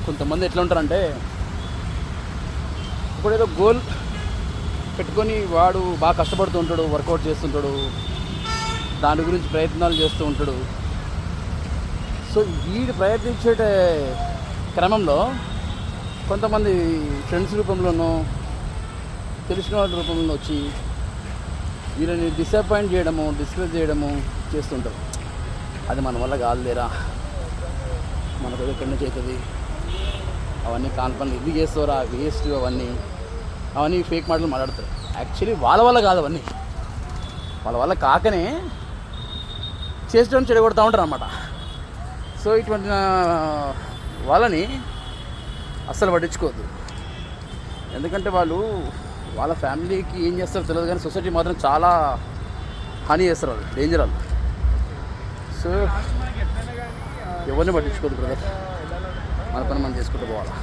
కొంతమంది ఎట్లా ఉంటారంటే ఇప్పుడు ఏదో గోల్ పెట్టుకొని వాడు బాగా కష్టపడుతూ ఉంటాడు, వర్కౌట్ చేస్తుంటాడు, దాని గురించి ప్రయత్నాలు చేస్తూ ఉంటాడు. సో వీడు ప్రయత్నించే క్రమంలో కొంతమంది ఫ్రెండ్స్ రూపంలోనో తెలిసిన వాళ్ళ రూపంలో వచ్చి వీళ్ళని డిసప్పాయింట్ చేయడము, డిస్కరేజ్ చేయడము చేస్తుంటారు. అది మన వల్ల కాదులేరా, మనకు ఎక్కడి నుంచి అవుతుంది, అవన్నీ కాన్పన్లు ఇది చేస్తారా, వేస్ట్, అవన్నీ ఫేక్ మాటలు మాట్లాడతారు. యాక్చువల్లీ వాళ్ళ వల్ల కాదు, అవన్నీ వాళ్ళ వల్ల కాకనే చేసేటం చెడగొడతా ఉంటారు అన్నమాట. సో ఇటువంటి వాళ్ళని అస్సలు పట్టించుకోవద్దు. ఎందుకంటే వాళ్ళు వాళ్ళ ఫ్యామిలీకి ఏం చేస్తారో తెలియదు, కానీ సొసైటీ మాత్రం చాలా హాని చేస్తారు, వాళ్ళు డేంజర్ వాళ్ళు. సో ఎవరిని పట్టించుకోవద్దు బ్రదర్, మన పని మనం చేసుకుంటూ పోవాలా.